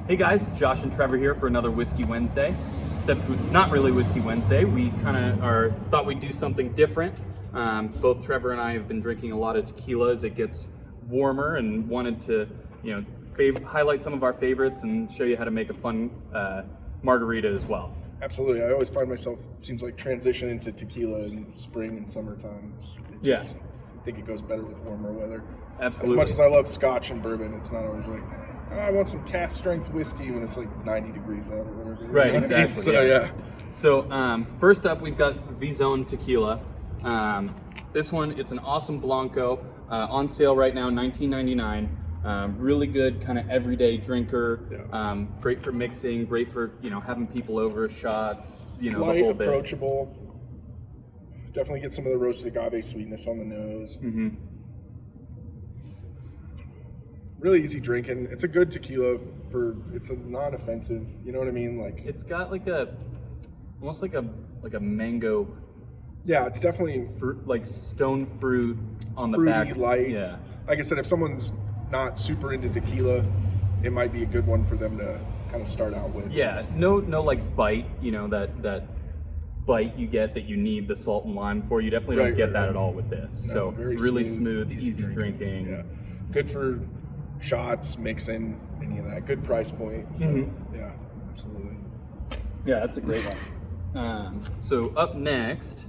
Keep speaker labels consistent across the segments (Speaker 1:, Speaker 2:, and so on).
Speaker 1: Hey guys, Josh and Trevor here for another Whiskey Wednesday. Except it's not really Whiskey Wednesday. We kind of thought we'd do something different. Both Trevor and I have been drinking a lot of tequila as it gets warmer, and wanted to, highlight some of our favorites and show you how to make a fun margarita as well.
Speaker 2: Absolutely. I always find myself, it seems like, transitioning to tequila in spring and summertime. I think it goes better with warmer weather.
Speaker 1: Absolutely.
Speaker 2: As much as I love scotch and bourbon, it's not always like, I want some cast strength whiskey when it's like 90 degrees out or whatever.
Speaker 1: Right, exactly.
Speaker 2: So, yeah.
Speaker 1: So first up, we've got Vizón Tequila. This one, it's an awesome Blanco, on sale right now, $19.99. Really good kind of everyday drinker. Yeah. Great for mixing, great for having people over, shots,
Speaker 2: the whole bit. Approachable. Definitely get some of the roasted agave sweetness on the nose.
Speaker 1: Mm-hmm.
Speaker 2: Really easy drinking. It's a good tequila it's a non-offensive. You know what I mean? Like
Speaker 1: it's got almost like a mango.
Speaker 2: Yeah, it's definitely
Speaker 1: fruit, like stone fruit on the
Speaker 2: fruity,
Speaker 1: back.
Speaker 2: Light.
Speaker 1: Yeah.
Speaker 2: Like I said, if someone's not super into tequila, it might be a good one for them to kind of start out with.
Speaker 1: Yeah, no like bite, that bite you get that you need the salt and lime for. You definitely don't get that at all with this. No, so really smooth, easy drinking.
Speaker 2: Yeah. Good for shots, mixing, any of that. Good price point. So yeah, absolutely.
Speaker 1: Yeah, that's a great one. So up next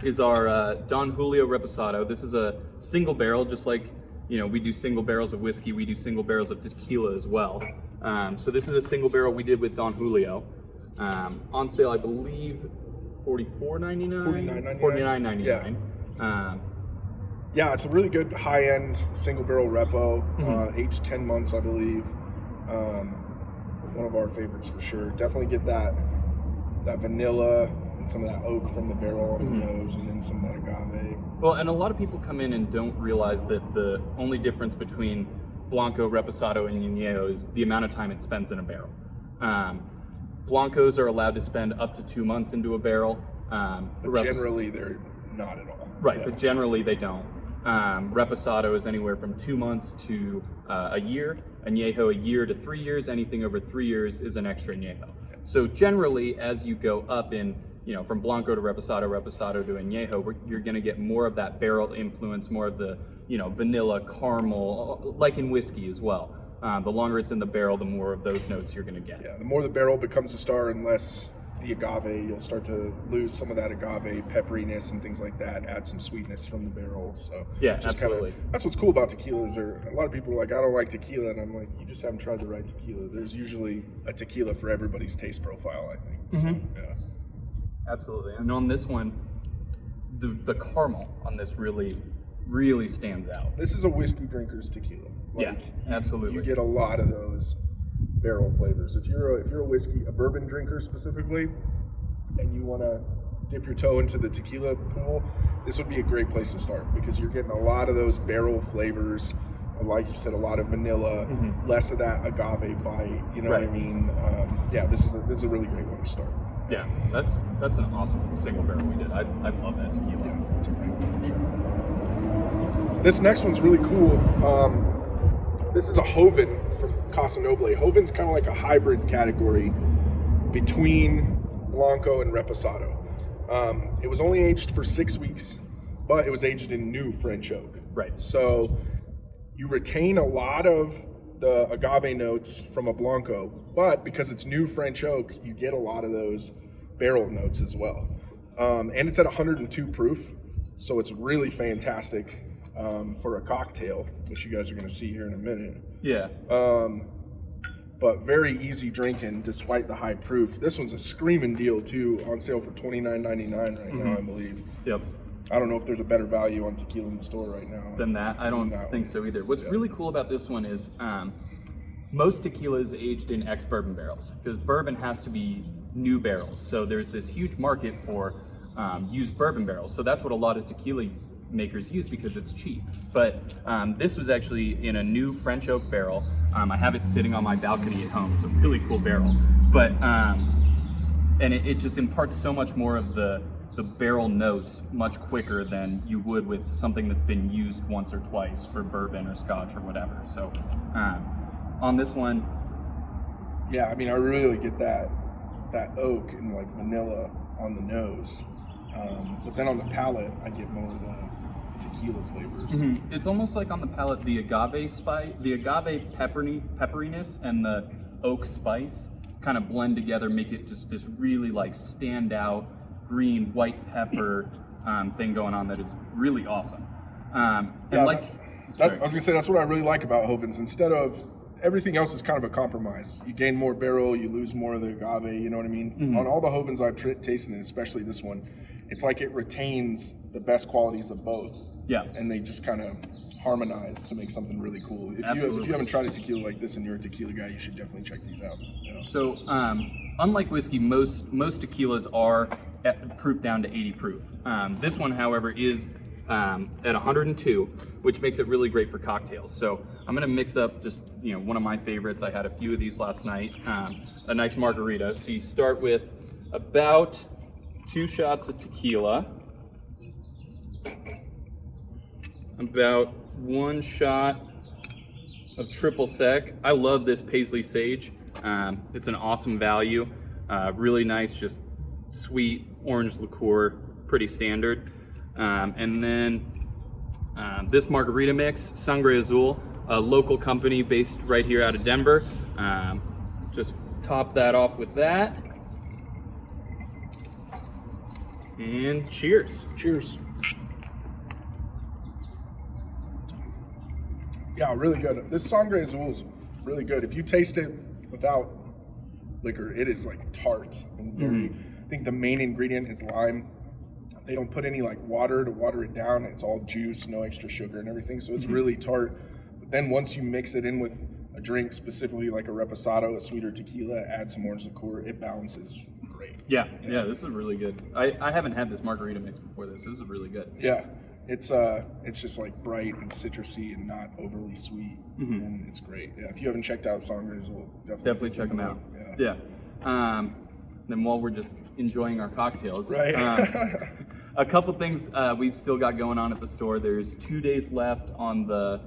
Speaker 1: is our Don Julio Reposado. This is a single barrel, just like we do single barrels of whiskey, we do single barrels of tequila as well. So this is a single barrel we did with Don Julio. On sale, I believe, $44.99? $49.99.
Speaker 2: Yeah, it's a really good high-end single barrel repo, aged 10 months, I believe. One of our favorites for sure. Definitely get that vanilla and some of that oak from the barrel on the nose, and then some of that agave.
Speaker 1: Well, and a lot of people come in and don't realize that the only difference between Blanco, Reposado, and Añejo is the amount of time it spends in a barrel. Blancos are allowed to spend up to 2 months into a barrel.
Speaker 2: But generally, they're not at all.
Speaker 1: Right, but generally they don't. Reposado is anywhere from 2 months to a year. Añejo, a year to 3 years. Anything over 3 years is an extra Añejo. So generally, as you go up in, from Blanco to Reposado, Reposado to Añejo, you're going to get more of that barrel influence, more of the, vanilla, caramel, like in whiskey as well. The longer it's in the barrel, the more of those notes you're going to get.
Speaker 2: Yeah, the more the barrel becomes a star and less the agave, you'll start to lose some of that agave pepperiness and things like that, add some sweetness from the barrel. So
Speaker 1: yeah, absolutely.
Speaker 2: That's what's cool about tequila. Is a lot of people are like, I don't like tequila, and I'm like, you just haven't tried the right tequila. There's usually a tequila for everybody's taste profile, I think. So, yeah.
Speaker 1: Absolutely. And on this one, the caramel on this really stands out.
Speaker 2: This is a whiskey drinker's tequila.
Speaker 1: Absolutely.
Speaker 2: You get a lot of those barrel flavors. If you're a bourbon drinker specifically, and you want to dip your toe into the tequila pool, this would be a great place to start, because you're getting a lot of those barrel flavors. Like you said, a lot of vanilla, less of that agave bite. You know what I mean? This is a really great one to start.
Speaker 1: Yeah, that's an awesome single barrel we did. I love that tequila.
Speaker 2: Yeah, it's a great one for sure. This next one's really cool. This is a Joven from Casa Doble. Joven's kind of like a hybrid category between Blanco and Reposado. It was only aged for 6 weeks, but it was aged in new French oak.
Speaker 1: Right.
Speaker 2: So you retain a lot of the agave notes from a Blanco, but because it's new French oak, you get a lot of those barrel notes as well. And it's at 102 proof, so it's really fantastic for a cocktail, which you guys are going to see here in a minute.
Speaker 1: Yeah.
Speaker 2: But very easy drinking despite the high proof. This one's a screaming deal too, on sale for $29.99 right now, I believe.
Speaker 1: Yep.
Speaker 2: I don't know if there's a better value on tequila in the store right now
Speaker 1: than that. I don't think so either. What's really cool about this one is most tequila is aged in ex-bourbon barrels, because bourbon has to be new barrels. So there's this huge market for used bourbon barrels. So that's what a lot of tequila makers use, because it's cheap. But this was actually in a new French oak barrel. I have it sitting on my balcony at home. It's a really cool barrel. But and it just imparts so much more of the barrel notes much quicker than you would with something that's been used once or twice for bourbon or scotch or whatever. So on this one,
Speaker 2: Yeah, I mean, I really get that oak and like vanilla on the nose, but then on the palate, I get more of the tequila flavors.
Speaker 1: Mm-hmm. It's almost like on the palate, the agave spice, the agave pepperiness, and the oak spice kind of blend together, make it just this really like standout green white pepper thing going on that is really awesome. And
Speaker 2: Yeah,
Speaker 1: like,
Speaker 2: I was gonna say that's what I really like about Joven's. Instead of everything else is kind of a compromise. You gain more barrel, you lose more of the agave. You know what I mean?
Speaker 1: Mm-hmm.
Speaker 2: On all the Joven's I've tasted, and especially this one, it's like it retains the best qualities of both.
Speaker 1: Yeah.
Speaker 2: And they just kind of harmonize to make something really cool. If you haven't tried a tequila like this and you're a tequila guy, you should definitely check these out. You know?
Speaker 1: So, unlike whiskey, most tequilas are proof down to 80 proof. This one, however, is at 102, which makes it really great for cocktails. So I'm gonna mix up just one of my favorites. I had a few of these last night. A nice margarita. So you start with about 2 shots of tequila, about 1 shot of triple sec. I love this Paisley Sage. It's an awesome value. Really nice, just sweet orange liqueur, pretty standard. And then this margarita mix, Sangre Azul, a local company based right here out of Denver. Just top that off with that. And cheers.
Speaker 2: Cheers. Yeah, really good. This Sangre Azul is really good. If you taste it without liquor, it is like tart and very. I think the main ingredient is lime. They don't put any like water to water it down. It's all juice, no extra sugar and everything. So it's really tart. But then once you mix it in with a drink, specifically like a reposado, a sweeter tequila, add some orange liqueur, it balances great.
Speaker 1: Yeah, this is really good. I haven't had this margarita mix before this. This is really good.
Speaker 2: Yeah. It's just like bright and citrusy and not overly sweet, and it's great. Yeah, if you haven't checked out Sangres, we'll definitely
Speaker 1: check them out.
Speaker 2: Yeah.
Speaker 1: Then while we're just enjoying our cocktails,
Speaker 2: Right.
Speaker 1: A couple things we've still got going on at the store. There's 2 days left on the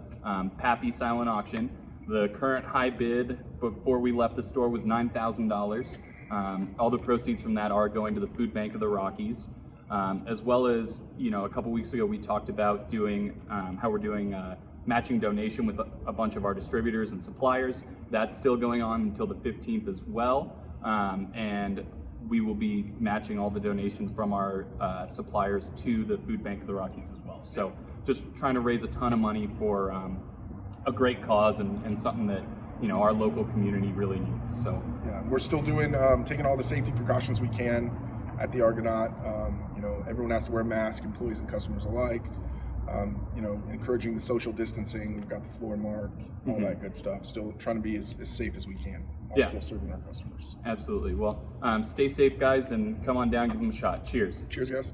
Speaker 1: Pappy silent auction. The current high bid before we left the store was $9,000. All the proceeds from that are going to the Food Bank of the Rockies. As well as, a couple weeks ago we talked about doing how we're doing matching donation with a bunch of our distributors and suppliers. That's still going on until the 15th as well, and we will be matching all the donations from our suppliers to the Food Bank of the Rockies as well. So just trying to raise a ton of money for a great cause and something that our local community really needs. So
Speaker 2: yeah, we're still doing taking all the safety precautions we can at the Argonaut. Everyone has to wear a mask, employees and customers alike. Encouraging the social distancing. We've got the floor marked, all that good stuff. Still trying to be as safe as we can while still serving our customers.
Speaker 1: Absolutely. Well, stay safe, guys, and come on down, give them a shot. Cheers.
Speaker 2: Cheers, guys.